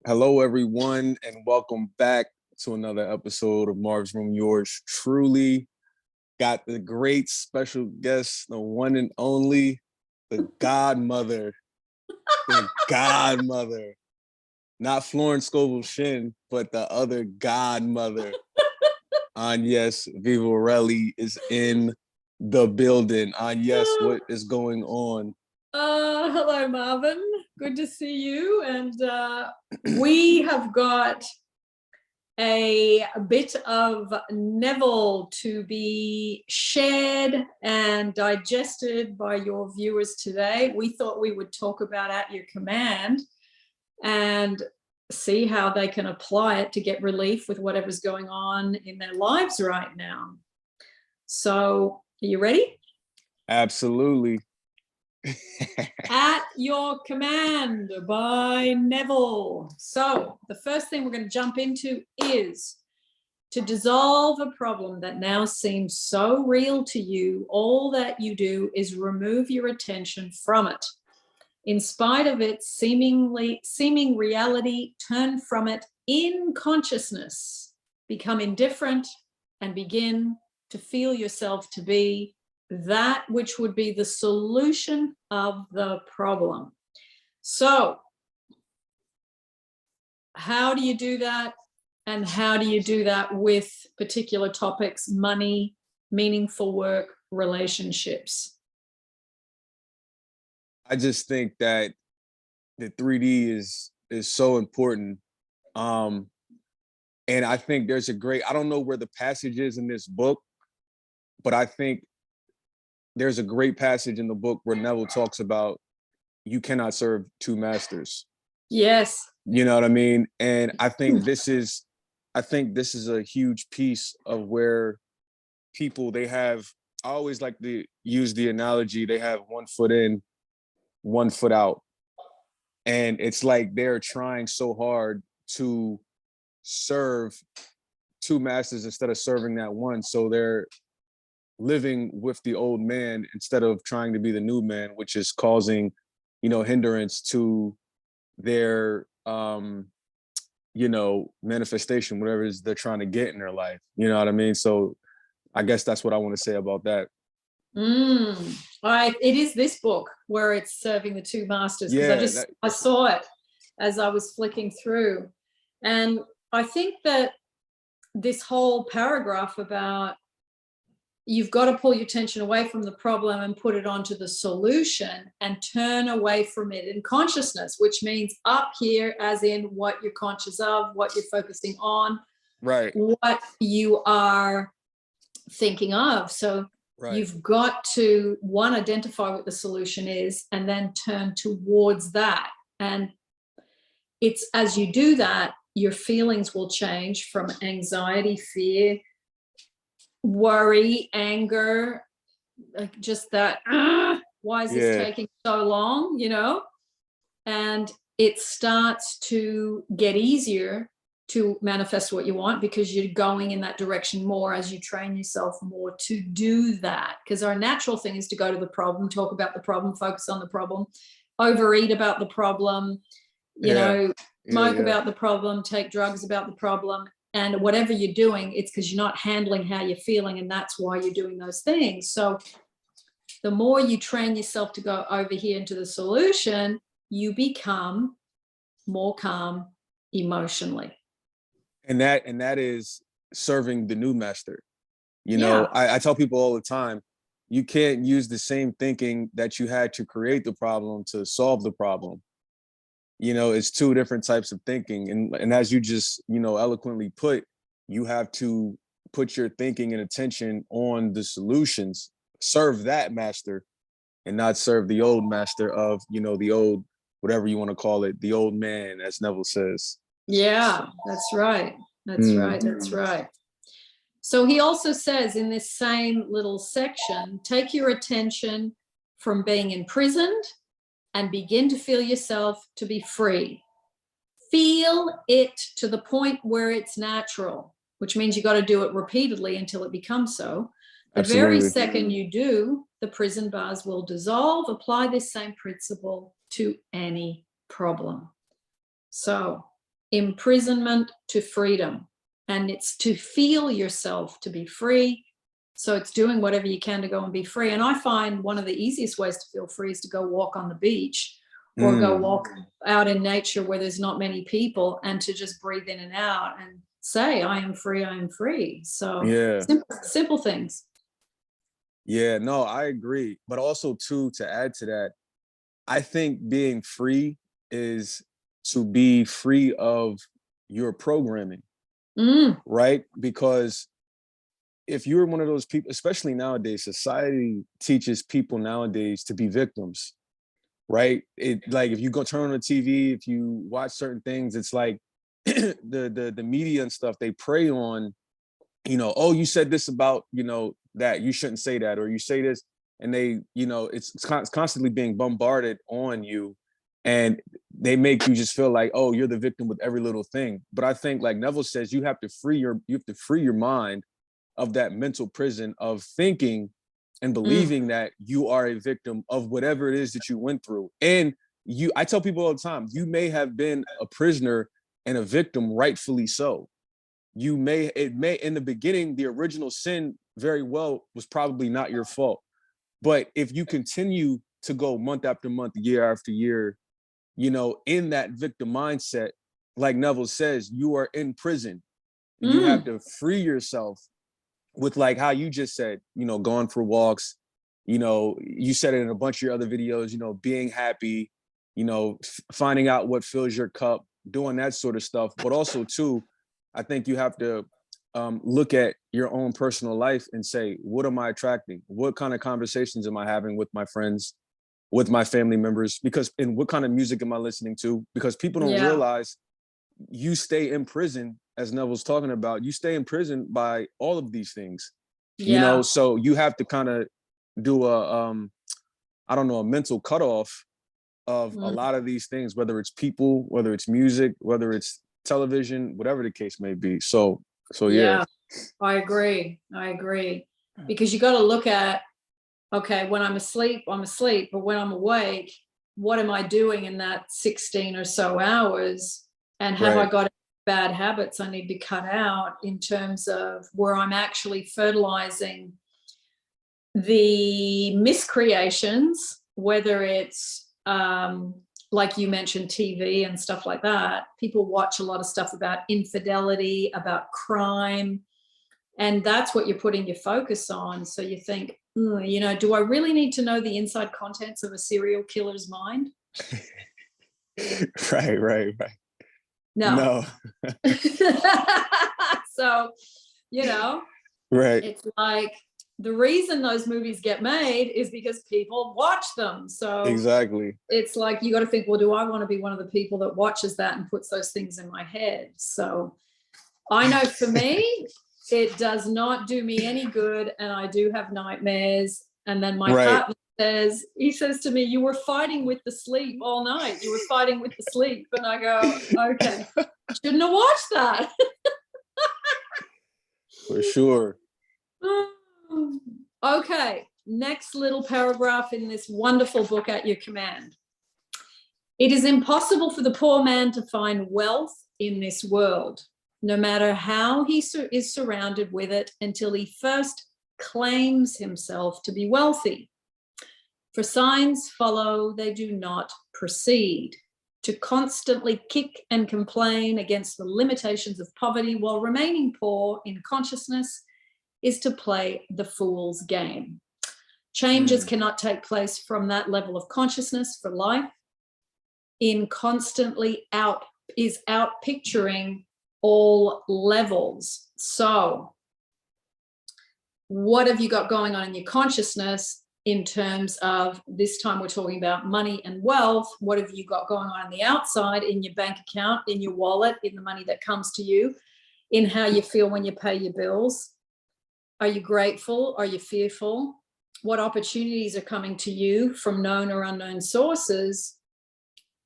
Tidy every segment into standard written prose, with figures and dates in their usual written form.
Hello, everyone, and welcome back to another episode of Marv's Room. Yours truly got the great special guest, the one and only, the godmother, the godmother, not Florence Scovel Shin, but the other godmother. Agnes Vivarelli is in the building. Agnes, what is going on? Hello, Marvin. Good to see you. And we have got a bit of Neville to be shared and digested by your viewers today. We thought we would talk about At Your Command and see how they can apply it to get relief with whatever's going on in their lives right now. So, are you ready? Absolutely. At Your Command by Neville. So the first thing we're going to jump into is to dissolve a problem that now seems so real to you. All that you do is remove your attention from it. In spite of its seeming reality, turn from it in consciousness, become indifferent, and begin to feel yourself to be that which would be the solution of the problem. So, how do you do that? And how do you do that with particular topics, money, meaningful work, relationships? I just think that the 3D is so important. And I think there's I don't know where the passage is in this book, but I think there's a great passage in the book where Neville talks about you cannot serve two masters. Yes. You know what I mean? And I think this is a huge piece of where people, I always like to use the analogy, they have one foot in, one foot out. And it's like they're trying so hard to serve two masters instead of serving that one. So they're living with the old man instead of trying to be the new man, which is causing, hindrance to their, manifestation, whatever it is they're trying to get in their life. You know what I mean? So I guess that's what I want to say about that. It is this book where it's serving the two masters, because I saw it as I was flicking through. And I think that this whole paragraph about you've got to pull your attention away from the problem and put it onto the solution and turn away from it in consciousness, which means up here, as in what you're conscious of, what you're focusing on, right, what you are thinking of. So you've got to, one, identify what the solution is and then turn towards that. And it's as you do that, your feelings will change from anxiety, fear, worry, anger, like just that, why is this taking so long, and it starts to get easier to manifest what you want because you're going in that direction more as you train yourself more to do that. Because our natural thing is to go to the problem, talk about the problem, focus on the problem, overeat about the problem, smoke about the problem, take drugs about the problem. And whatever you're doing, it's because you're not handling how you're feeling, and that's why you're doing those things. So the more you train yourself to go over here into the solution, you become more calm emotionally. And that is serving the new master. I tell people all the time, you can't use the same thinking that you had to create the problem to solve the problem. It's two different types of thinking. And as you just, eloquently put, you have to put your thinking and attention on the solutions, serve that master, and not serve the old master of, the old, whatever you want to call it, the old man, as Neville says. Yeah, that's right. That's right. So he also says in this same little section, take your attention from being imprisoned and begin to feel yourself to be free. Feel it to the point where it's natural, which means you got to do it repeatedly until it becomes so. The very second you do, the prison bars will dissolve. Apply this same principle to any problem. So imprisonment to freedom. And it's to feel yourself to be free. So it's doing whatever you can to go and be free. And I find one of the easiest ways to feel free is to go walk on the beach or go walk out in nature where there's not many people, and to just breathe in and out and say, I am free, I am free. So Yeah. simple things. Yeah, no, I agree. But also too, to add to that, I think being free is to be free of your programming, right? Because if you're one of those people, especially nowadays, society teaches people nowadays to be victims, right? It, like, if you go turn on the TV, if you watch certain things, it's like the media and stuff, they prey on, you know, oh, you said this about, you know, that you shouldn't say that, or you say this, and they, you know, it's constantly being bombarded on you, and they make you just feel like, oh, you're the victim with every little thing. But I think, like Neville says, you have to free your mind of that mental prison of thinking and believing that you are a victim of whatever it is that you went through. And I tell people all the time, you may have been a prisoner and a victim, rightfully so. It may in the beginning, the original sin very well was probably not your fault. But if you continue to go month after month, year after year, you know, in that victim mindset, like Neville says, you are in prison. And you have to free yourself with, like how you just said, you know, going for walks, you know, you said it in a bunch of your other videos, you know, being happy, you know, finding out what fills your cup, doing that sort of stuff. But also too, I think you have to look at your own personal life and say, what am I attracting? What kind of conversations am I having with my friends, with my family members? And what kind of music am I listening to? Because people don't realize you stay in prison, as Neville's talking about, you stay in prison by all of these things, you know? So you have to kind of do I don't know, a mental cutoff of a lot of these things, whether it's people, whether it's music, whether it's television, whatever the case may be. So yeah. I agree. Because you got to look at, okay, when I'm asleep, but when I'm awake, what am I doing in that 16 or so hours? And have I got bad habits I need to cut out in terms of where I'm actually fertilizing the miscreations, whether it's like you mentioned, TV and stuff like that. People watch a lot of stuff about infidelity, about crime, and that's what you're putting your focus on. So you think, you know, do I really need to know the inside contents of a serial killer's mind? Right. No. So, you know, it's like, the reason those movies get made is because people watch them. So exactly, it's like, you got to think, well, do I want to be one of the people that watches that and puts those things in my head? So I know for me, it does not do me any good. And I do have nightmares. And then my partner says, he says to me, you were fighting with the sleep all night. You were fighting with the sleep. And I go, okay, shouldn't have watched that. For sure. Okay, next little paragraph in this wonderful book at your command. It is impossible for the poor man to find wealth in this world, no matter how he is surrounded with it, until he first claims himself to be wealthy. For signs follow, they do not proceed. To constantly kick and complain against the limitations of poverty while remaining poor in consciousness is to play the fool's game. Changes cannot take place from that level of consciousness for life. In constantly out picturing all levels. So what have you got going on in your consciousness in terms of, this time we're talking about money and wealth? What have you got going on the outside, in your bank account, in your wallet, in the money that comes to you, in how you feel when you pay your bills? Are you grateful? Are you fearful? What opportunities are coming to you from known or unknown sources?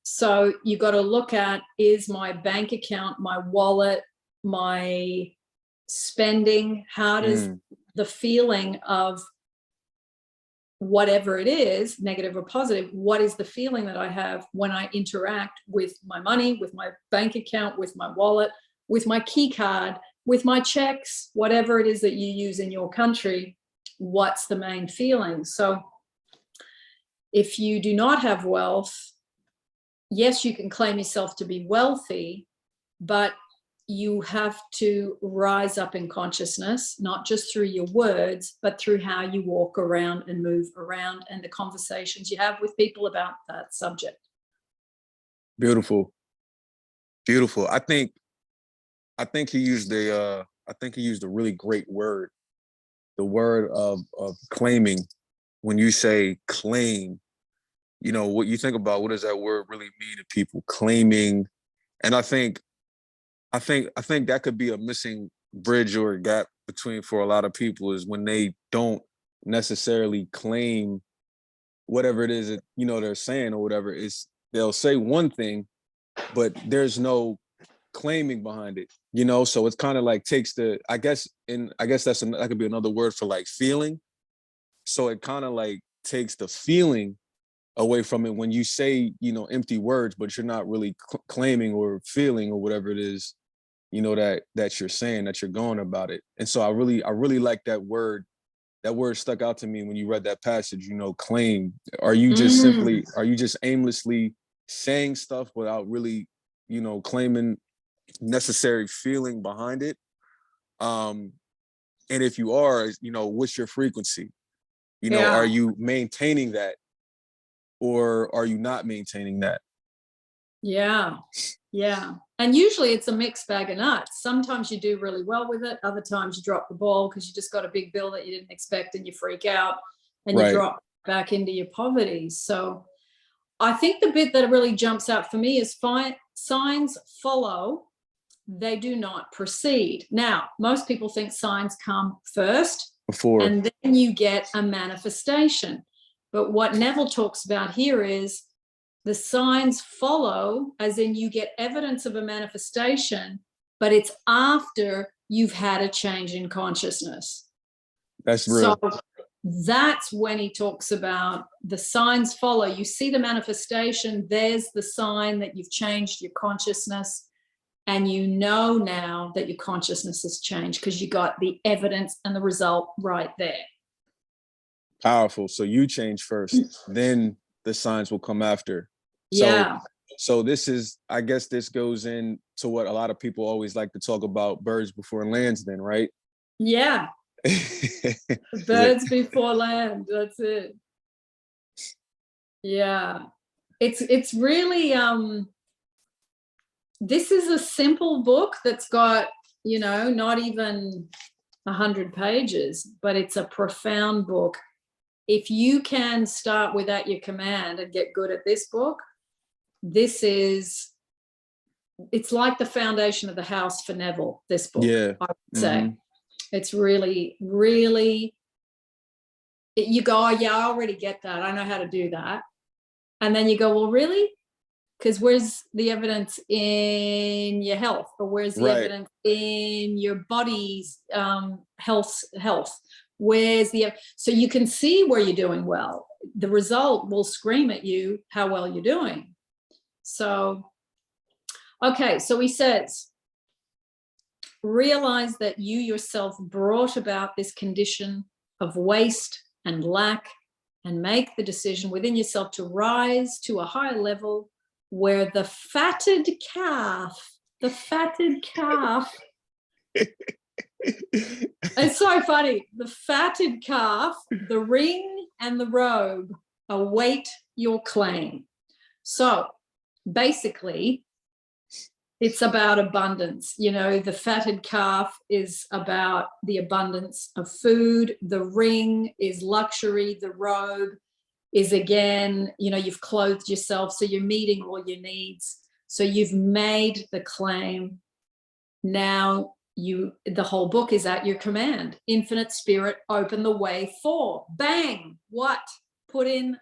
So you got to look at, is my bank account, my wallet, my spending, how does the feeling of whatever it is, negative or positive, what is the feeling that I have when I interact with my money, with my bank account, with my wallet, with my key card, with my checks, whatever it is that you use in your country, what's the main feeling? So if you do not have wealth, yes, you can claim yourself to be wealthy, but you have to rise up in consciousness, not just through your words, but through how you walk around and move around and the conversations you have with people about that subject. Beautiful. Beautiful. I think he used a really great word, the word of claiming. When you say claim, you know, what you think about, what does that word really mean to people? Claiming. And I think that could be a missing bridge or a gap between, for a lot of people, is when they don't necessarily claim whatever it is that, you know, they're saying, or whatever is, they'll say one thing, but there's no claiming behind it, you know? So it's kind of like takes the, I guess that could be another word for like feeling. So it kind of like takes the feeling away from it when you say, you know, empty words, but you're not really claiming or feeling or whatever it is, you know, that you're saying, that you're going about it. And so I really like that word. That word stuck out to me when you read that passage, you know, claim. Are you just aimlessly saying stuff without really, you know, claiming necessary feeling behind it? And if you are, you know, what's your frequency? You know, are you maintaining that, or are you not maintaining that? Yeah. And usually it's a mixed bag of nuts. Sometimes you do really well with it. Other times you drop the ball because you just got a big bill that you didn't expect and you freak out and you drop back into your poverty. So I think the bit that really jumps out for me is signs follow, they do not precede. Now, most people think signs come first and then you get a manifestation. But what Neville talks about here is the signs follow, as in you get evidence of a manifestation, but it's after you've had a change in consciousness. That's real. So that's when he talks about the signs follow. You see the manifestation, there's the sign that you've changed your consciousness, and you know now that your consciousness has changed because you got the evidence and the result right there. Powerful. So you change first, then the signs will come after. Yeah. So this is, I guess this goes in to what a lot of people always like to talk about, birds before lands then, right? Yeah. Birds before land. That's it. Yeah. It's really, this is a simple book that's got, you know, not even 100 pages, but it's a profound book. If you can start with At Your Command and get good at this book, it's like the foundation of the house for Neville, this book, I would say. It's really, really, you go, oh, yeah, I already get that. I know how to do that. And then you go, well, really? Because where's the evidence in your health? Or where's the evidence in your body's health? Where's so you can see where you're doing well. The result will scream at you how well you're doing. So, okay, so he says, realize that you yourself brought about this condition of waste and lack, and make the decision within yourself to rise to a higher level where the fatted calf, it's so funny, the fatted calf, the ring and the robe await your claim. So basically, it's about abundance. You know, the fatted calf is about the abundance of food. The ring is luxury. The robe is, again, you know, you've clothed yourself, so you're meeting all your needs. So you've made the claim. Now the whole book is at your command. Infinite Spirit, open the way for. Bang! What? Put in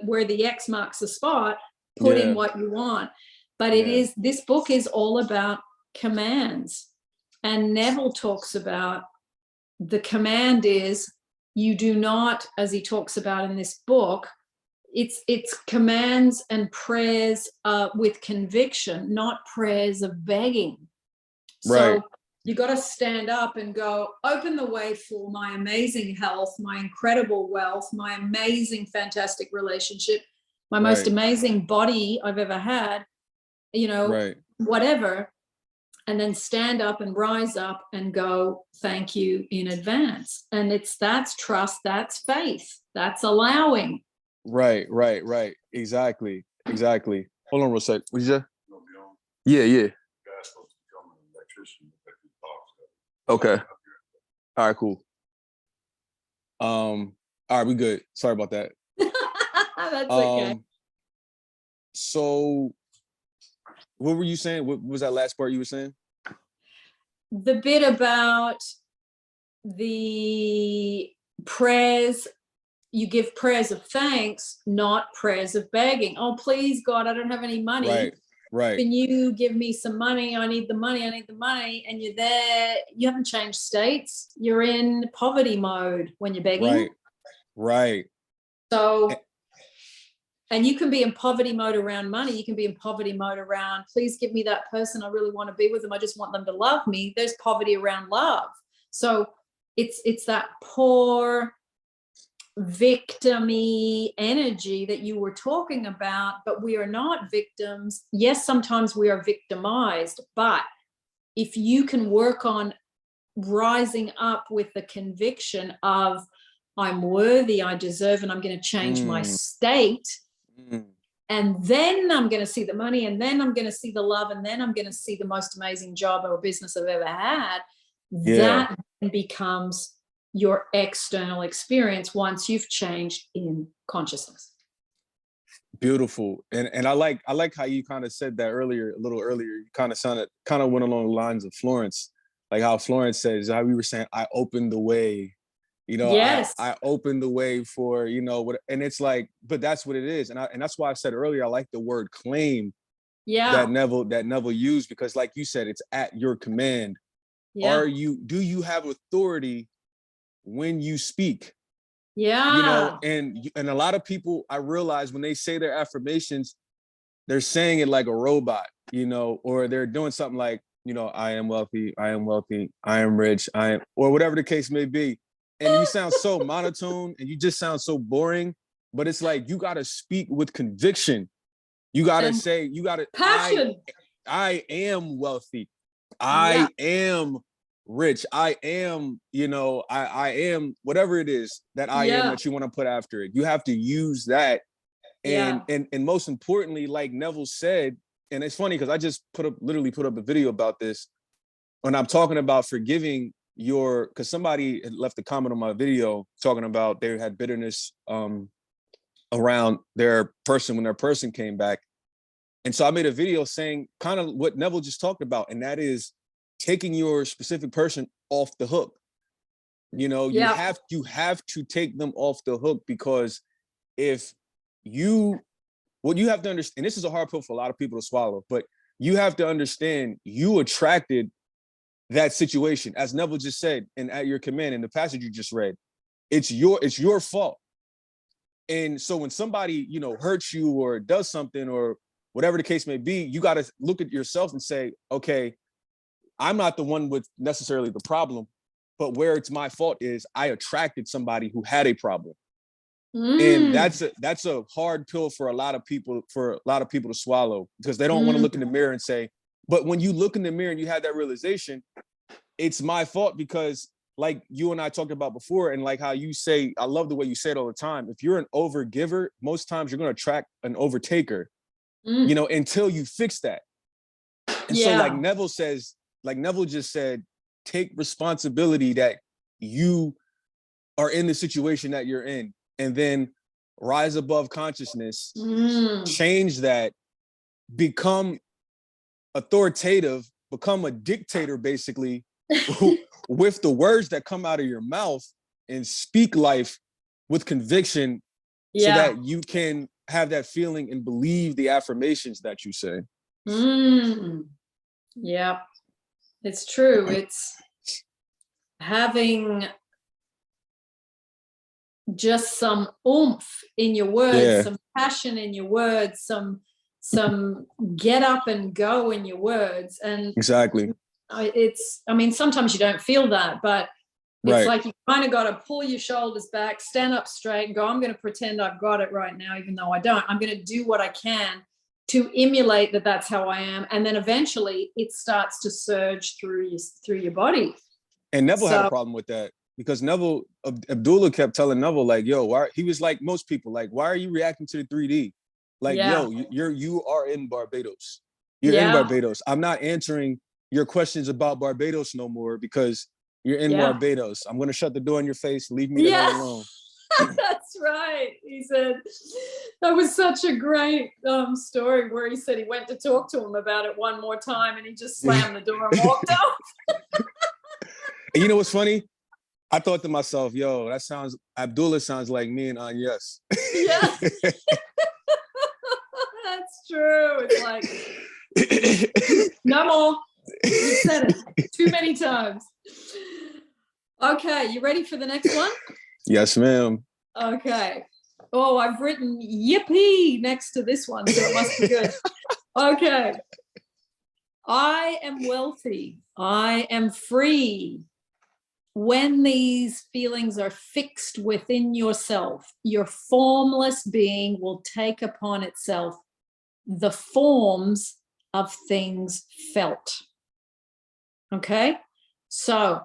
where the X marks the spot. Put in what you want. But this book is all about commands. And Neville talks about the command is you do not, as he talks about in this book, it's commands and prayers with conviction, not prayers of begging. Right. So you got to stand up and go, open the way for my amazing health, my incredible wealth, my amazing, fantastic relationship, my most Right. amazing body I've ever had, you know, Right. whatever. And then stand up and rise up and go, thank you in advance. And that's trust, that's faith, that's allowing. Right. Right. Right. Exactly. Exactly. Hold on real sec. What you say? Yeah. Yeah. Okay. All right. Cool. All right. We good. Sorry about that. That's okay. So what were you saying? What was that last part you were saying? The bit about the prayers, you give prayers of thanks, not prayers of begging. Oh, please, God, I don't have any money. Right. Right. Can you give me some money? I need the money. I need the money. And you're there. You haven't changed states. You're in poverty mode when you're begging. Right. Right. So, and you can be in poverty mode around money. You can be in poverty mode around, please give me that person. I really want to be with them. I just want them to love me. There's poverty around love. So it's that poor victim-y energy that you were talking about, but we are not victims. Yes, sometimes we are victimized, but if you can work on rising up with the conviction of I'm worthy, I deserve, and I'm going to change my state, and then I'm going to see the money, and then I'm going to see the love, and then I'm going to see the most amazing job or business I've ever had, that becomes your external experience once you've changed in consciousness. Beautiful. And I like how you kind of said that earlier, a little earlier. You kind of went along the lines of Florence, like how Florence says, how we were saying, I opened the way, Yes. I opened the way for, what, and it's like, but that's what it is. And that's why I said earlier, I like the word claim that Neville used, because like you said, it's at your command. Do you have authority when you speak? And a lot of people, I realize when they say their affirmations, they're saying it like a robot, or they're doing something like, I am wealthy, I am rich, or whatever the case may be. And you sound so monotone and you just sound so boring, but it's like, you got to speak with conviction. You got to say, passion. I am wealthy. I am rich. I am, I am whatever it is that I am that you want to put after it. You have to use that. And most importantly, like Neville said, and it's funny because I just literally put up a video about this when I'm talking about forgiving because somebody had left a comment on my video talking about they had bitterness around their person when their person came back. And so I made a video saying kind of what Neville just talked about, and that is taking your specific person off the hook. You have to take them off the hook, because what you have to understand, and this is a hard pill for a lot of people to swallow, but you have to understand you attracted that situation, as Neville just said, and at your command in the passage you just read. It's your fault. And so when somebody, hurts you or does something or whatever the case may be, you got to look at yourself and say, okay, I'm not the one with necessarily the problem, but where it's my fault is I attracted somebody who had a problem. And that's a hard pill for a lot of people to swallow, because they don't want to look in the mirror and say, but when you look in the mirror and you have that realization, it's my fault, because like you and I talked about before, and like how you say, I love the way you say it all the time. If you're an overgiver, most times you're going to attract an overtaker, until you fix that. And so like Neville just said, take responsibility that you are in the situation that you're in, and then rise above consciousness, change that, become authoritative, become a dictator, basically, with the words that come out of your mouth, and speak life with conviction, so that you can have that feeling and believe the affirmations that you say. Yeah, it's true. It's having just some oomph in your words, Yeah, some passion in your words, some get up and go in your words. And exactly. I mean, sometimes you don't feel that, but it's Right. like you kind of got to pull your shoulders back, stand up straight, and go, I'm going to pretend I've got it right now, even though I don't. I'm going to do what I can to emulate that that's how I am. And then eventually it starts to surge through your body. And Neville had a So, problem with that because Neville, Abdullah kept telling Neville, like, yo, why? He was like most people, like, why are you reacting to the 3D? Like, yeah, yo, you are in Barbados. You're in yeah, Barbados. I'm not answering your questions about Barbados no more because you're in yeah, Barbados. I'm going to shut the door in your face. Leave me the hell yeah. alone. That's right. He said that was such a great story where he said he went to talk to him about it one more time and he just slammed the door and walked off. And you know what's funny? I thought to myself, yo, Abdullah sounds like me and Agnes. Yeah, that's true. It's like, no more. You said it too many times. Okay, you ready for the next one? Yes, ma'am. Okay. Oh, I've written yippee next to this one, so it must be good. Okay. I am wealthy. I am free. When these feelings are fixed within yourself, your formless being will take upon itself the forms of things felt. Okay? So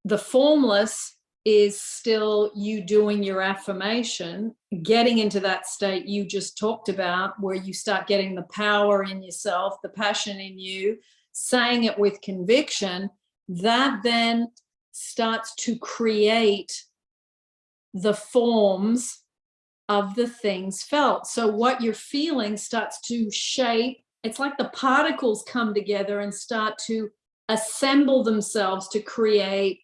the formless is still you doing your affirmation, getting into that state you just talked about, where you start getting the power in yourself, the passion in you, saying it with conviction. That then starts to create the forms of the things felt. So what you're feeling starts to shape. It's like the particles come together and start to assemble themselves to create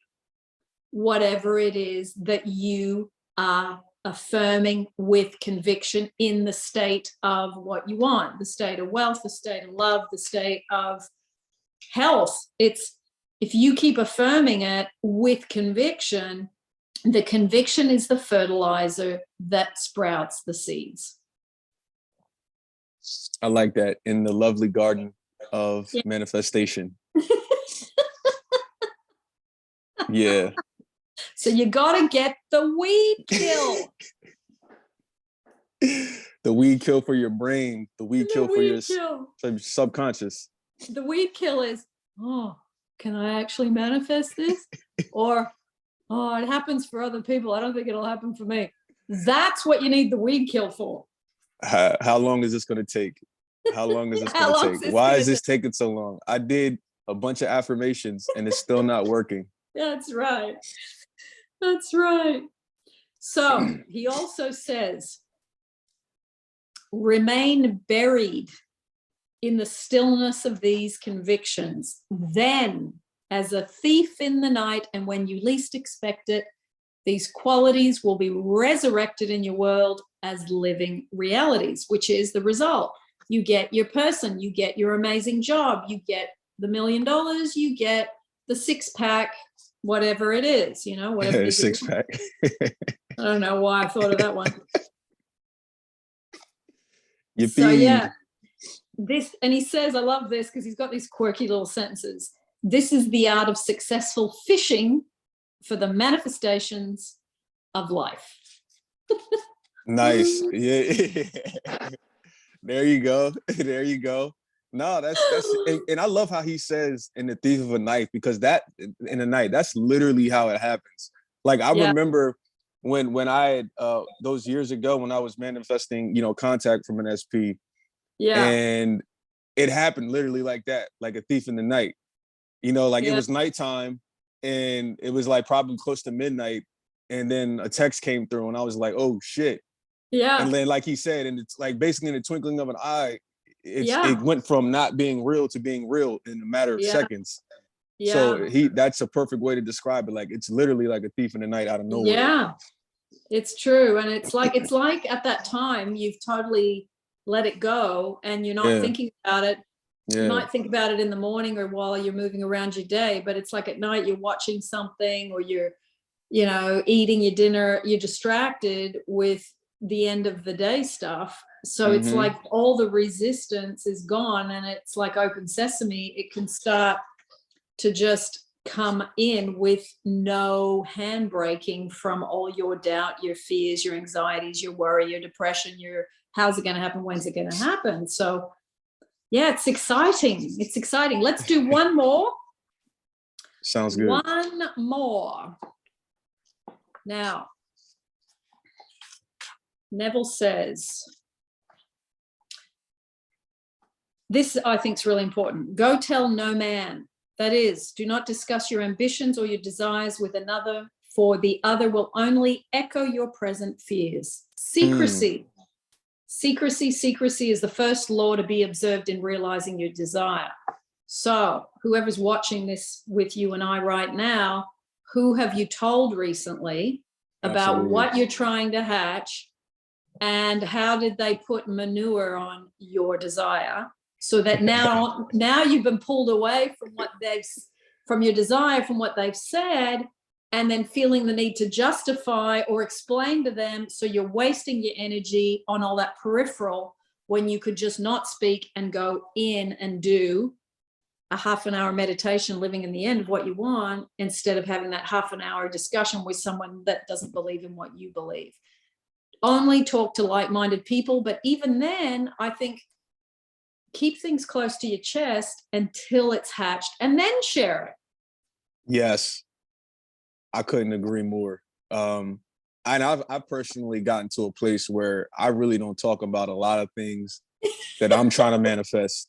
whatever it is that you are affirming with conviction in the state of what you want, the state of wealth, the state of love, the state of health. It's if you keep affirming it with conviction, the conviction is the fertilizer that sprouts the seeds. I like that. In the lovely garden of Yeah. manifestation. Yeah. So you got to get the weed kill. The weed kill for your brain. The weed kill for your subconscious. The weed kill is, oh, can I actually manifest this? Or, oh, it happens for other people. I don't think it'll happen for me. That's what you need the weed kill for. How long is this going to take? How long is this going to take? Why is this taking so long? I did a bunch of affirmations and it's still not working. That's right. That's right. So he also says, remain buried in the stillness of these convictions. Then, as a thief in the night, and when you least expect it, these qualities will be resurrected in your world as living realities, which is the result. You get your person, you get your amazing job, you get the $1 million, you get the six-pack, whatever it is, you know, whatever it is. Six-pack. I don't know why I thought of that one. Yippee. So yeah, this, and he says, I love this because he's got these quirky little sentences. This is the art of successful fishing for the manifestations of life. Nice. Yeah. There you go. There you go. No, that's and I love how he says in The Thief of a Knife, because that in the night, that's literally how it happens. Like I remember when I had those years ago when I was manifesting, contact from an SP. Yeah. And it happened literally like that, like a thief in the night. It was nighttime and it was like probably close to midnight. And then a text came through and I was like, oh shit. Yeah. And then like he said, and it's like basically in the twinkling of an eye, it went from not being real to being real in a matter of seconds. Yeah. So that's a perfect way to describe it. Like it's literally like a thief in the night out of nowhere. Yeah, it's true. And it's like at that time you've totally let it go and you're not thinking about it. You might think about it in the morning or while you're moving around your day, but it's like at night you're watching something or you're you know, eating your dinner, you're distracted with the end of the day stuff. So it's like all the resistance is gone, and it's like open sesame. It can start to just come in with no handbraking from all your doubt, your fears, your anxieties, your worry, your depression, your how's it going to happen, when's it going to happen. So yeah, it's exciting. It's exciting. Let's do one more. Sounds good. One more. Now, Neville says, this I think is really important. Go tell no man. That is, do not discuss your ambitions or your desires with another, for the other will only echo your present fears. Secrecy. Secrecy, secrecy is the first law to be observed in realizing your desire. So whoever's watching this with you and I right now, who have you told recently about what you're trying to hatch, and how did they put manure on your desire? So that now you've been pulled away from from your desire, from what they've said, and then feeling the need to justify or explain to them. So you're wasting your energy on all that peripheral when you could just not speak and go in and do a half an hour meditation, living in the end of what you want, instead of having that half an hour discussion with someone that doesn't believe in what you believe. Only talk to like-minded people. But even then, I think, keep things close to your chest until it's hatched, and then share it. Yes, I couldn't agree more. And I've personally gotten to a place where I really don't talk about a lot of things that I'm trying to manifest.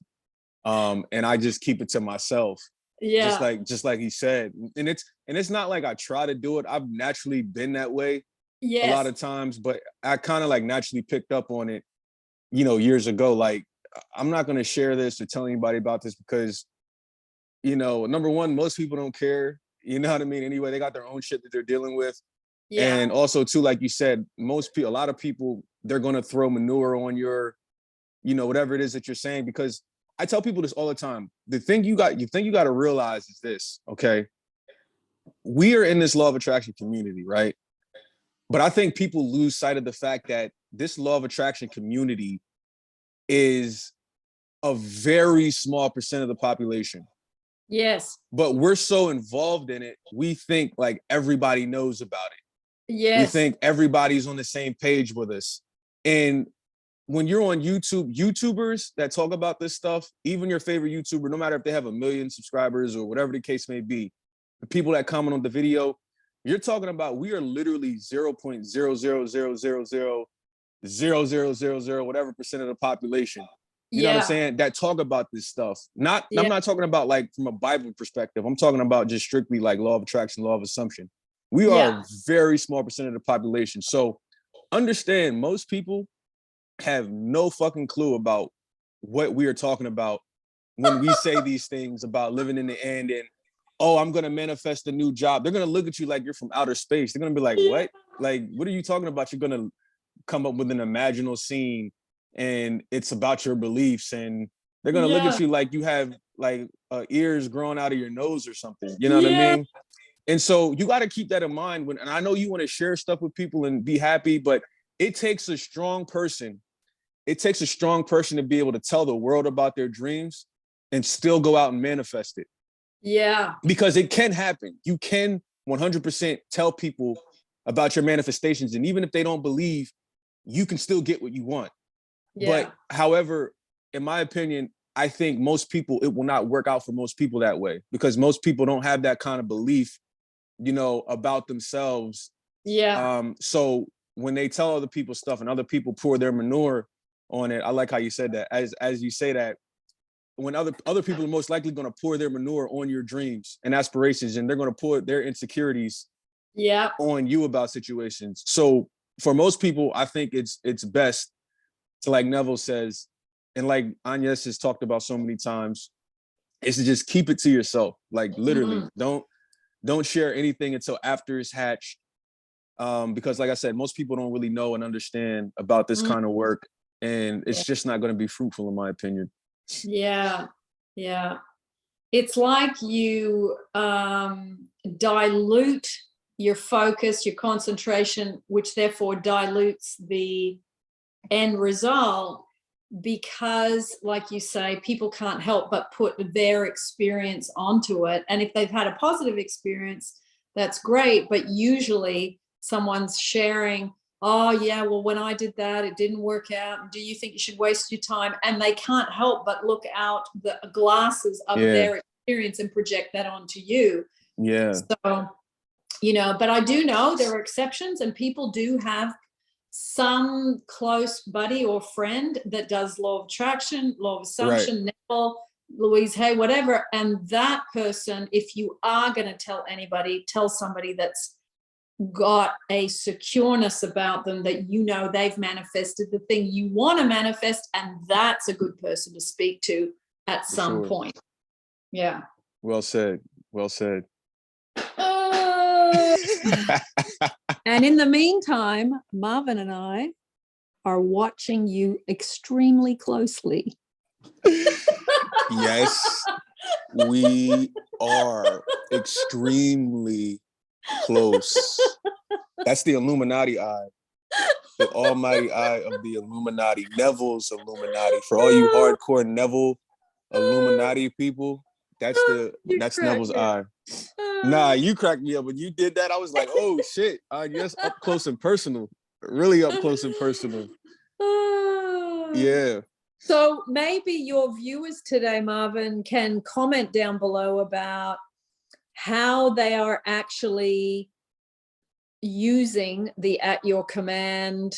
And I just keep it to myself. Yeah. Just like he said. And it's not like I try to do it. I've naturally been that way Yes. a lot of times, but I kind of like naturally picked up on it, you know, years ago. Like, I'm not going to share this or tell anybody about this because, you know, number one, most people don't care. You know what I mean? Anyway, they got their own shit that they're dealing with. Yeah. And also too, like you said, most people, a lot of people, they're going to throw manure on your, you know, whatever it is that you're saying, because I tell people this all the time. The thing you got to realize is this, okay? We are in this law of attraction community, right? But I think people lose sight of the fact that this law of attraction community is a very small percent of the population. Yes. But we're so involved in it, we think like everybody knows about it. Yes. We think everybody's on the same page with us. And when you're on YouTube, YouTubers that talk about this stuff, even your favorite YouTuber, no matter if they have 1 million subscribers or whatever the case may be, the people that comment on the video, you're talking about, we are literally 0.000000000 whatever percent of the population. You know what I'm saying? That talk about this stuff. I'm not talking about like from a Bible perspective. I'm talking about just strictly like law of attraction, law of assumption. We are a very small percent of the population. So understand, most people have no fucking clue about what we are talking about when we say these things about living in the end and, oh, I'm going to manifest a new job. They're going to look at you like you're from outer space. They're going to be like, what? Like, what are you talking about? You're going to come up with an imaginal scene and it's about your beliefs, and they're going to look at you like you have like ears growing out of your nose or something. You know what I mean? And so you got to keep that in mind and I know you want to share stuff with people and be happy, but it takes a strong person. It takes a strong person to be able to tell the world about their dreams and still go out and manifest it. Yeah. Because it can happen. You can 100% tell people about your manifestations. And even if they don't believe, you can still get what you want. Yeah. But however, in my opinion, I think most people, it will not work out for most people that way, because most people don't have that kind of belief, you know, about themselves. Yeah. So when they tell other people stuff and other people pour their manure on it, I like how you said that. As you say that, when other people are most likely going to pour their manure on your dreams and aspirations, and they're going to pour their insecurities on you about situations. So for most people, I think it's best to, like Neville says, and like Agnes has talked about so many times, is to just keep it to yourself. Like literally, don't share anything until after it's hatched. Because like I said, most people don't really know and understand about this kind of work, and it's just not going to be fruitful, in my opinion. Yeah. It's like you dilute your focus, your concentration, which therefore dilutes the end result, because, like you say, people can't help but put their experience onto it. And if they've had a positive experience, that's great. But usually someone's sharing, oh, yeah, well, when I did that, it didn't work out. Do you think you should waste your time? And they can't help but look out the glasses of their experience and project that onto you. Yeah. So, but I do know there are exceptions, and people do have some close buddy or friend that does law of attraction, law of assumption, Neville, Louise Hay, whatever. And that person, if you are going to tell anybody, tell somebody that's got a secureness about them, that they've manifested the thing you want to manifest, and that's a good person to speak to at some point. Yeah. Well said. And in the meantime, Marvin and I are watching you extremely closely. Yes, we are extremely close. That's the Illuminati eye, the almighty eye of the Illuminati, Neville's Illuminati. For all you hardcore Neville Illuminati people, that's Neville's eye. Nah, you cracked me up when you did that. I was like, oh shit, yes, up close and personal, really up close and personal. Yeah. So maybe your viewers today, Marvin, can comment down below about how they are actually using the at your command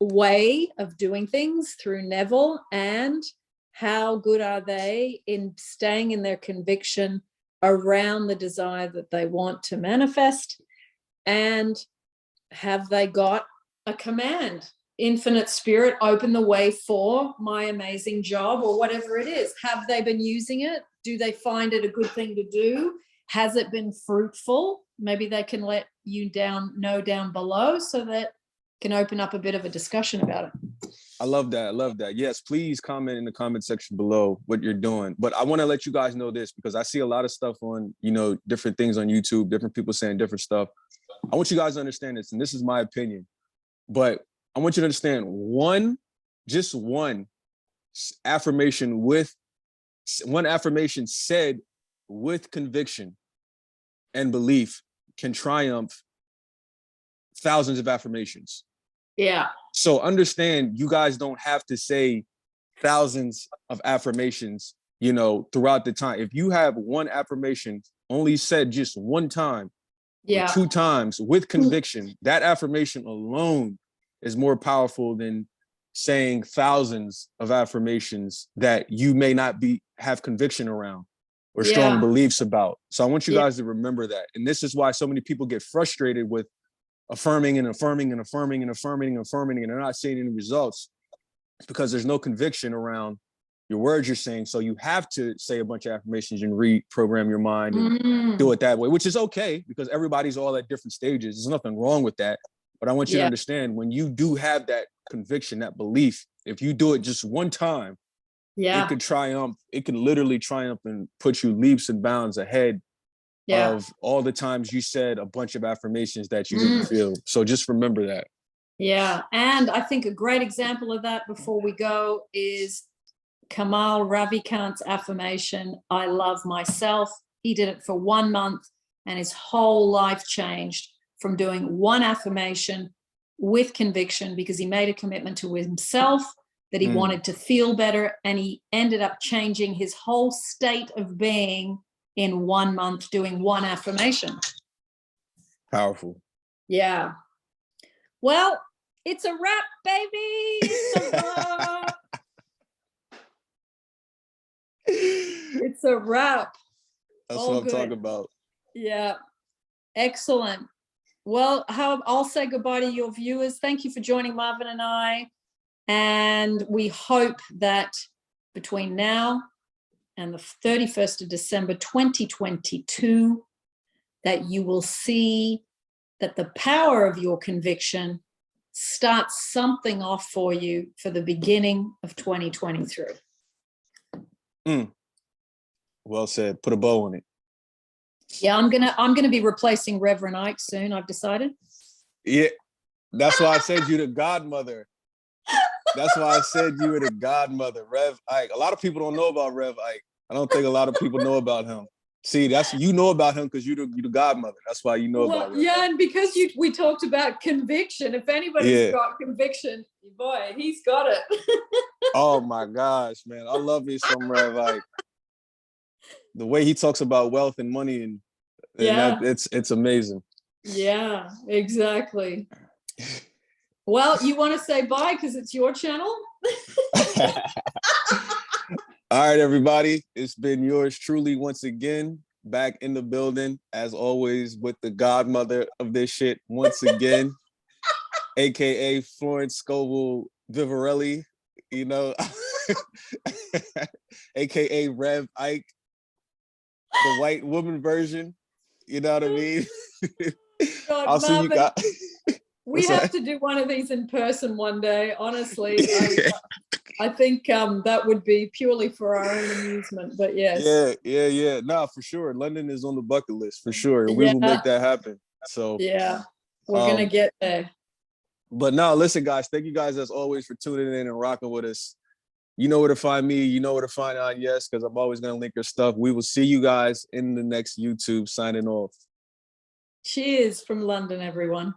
way of doing things through Neville, and how good are they in staying in their conviction around the desire that they want to manifest, and have they got a command? Infinite Spirit, open the way for my amazing job, or whatever it is. Have they been using it? Do they find it a good thing to do? Has it been fruitful? Maybe they can let you know down below, so that can open up a bit of a discussion about it. I love that. Yes, please comment in the comment section below what you're doing. But I want to let you guys know this, because I see a lot of stuff on, different things on YouTube, different people saying different stuff. I want you guys to understand this, and this is my opinion, but I want you to understand one affirmation said with conviction and belief can triumph thousands of affirmations. Yeah. So understand, you guys don't have to say thousands of affirmations, throughout the time. If you have one affirmation only said just one time, or 2 times with conviction, that affirmation alone is more powerful than saying thousands of affirmations that you may not have conviction around or strong beliefs about. So I want you guys to remember that. And this is why so many people get frustrated with affirming and affirming and affirming and affirming and affirming, and they're not seeing any results. It's because there's no conviction around your words you're saying. So you have to say a bunch of affirmations and reprogram your mind and do it that way, which is okay, because everybody's all at different stages. There's nothing wrong with that. But I want you to understand, when you do have that conviction, that belief, if you do it just one time, it could triumph. It can literally triumph and put you leaps and bounds ahead of all the times you said a bunch of affirmations that you didn't feel. So just remember that. Yeah. And I think a great example of that before we go is Kamal Ravikant's affirmation, I love myself. He did it for 1 month and his whole life changed from doing one affirmation with conviction, because he made a commitment to himself that he wanted to feel better, and he ended up changing his whole state of being in 1 month doing one affirmation. Powerful. Yeah. Well, it's a wrap, baby. It's a wrap. It's a wrap. That's all what I'm talking about. Yeah. Excellent. Well, I'll say goodbye to your viewers. Thank you for joining Marvin and I. And we hope that between now and the 31st of December, 2022, that you will see that the power of your conviction starts something off for you for the beginning of 2023. Well said. Put a bow on it. Yeah, I'm gonna be replacing Reverend Ike soon. I've decided. Yeah, that's why I said you the godmother. That's why I said you were the godmother, Rev Ike. A lot of people don't know about Rev Ike. I don't think a lot of people know about him. See, that's you know about him because you the godmother. That's why you know about Rev yeah, Ike. and because we talked about conviction. If anybody's got conviction, boy, he's got it. Oh my gosh, man, I love me some Rev Ike. The way he talks about wealth and money and that it's amazing. Yeah, exactly. Well, you want to say bye because it's your channel? All right, everybody. It's been yours truly once again, back in the building, as always, with the godmother of this shit once again, aka Florence Scovel Vivarelli, you know, aka Rev Ike, the white woman version. You know what I mean? God, I'll see you guys. We have to do one of these in person one day. Honestly, I think that would be purely for our own amusement. But yes. Yeah. Nah, for sure. London is on the bucket list for sure. We will make that happen. So yeah, we're gonna get there. But no, listen, guys. Thank you guys as always for tuning in and rocking with us. You know where to find me. You know where to find Yes, because I'm always gonna link your stuff. We will see you guys in the next YouTube. Signing off. Cheers from London, everyone.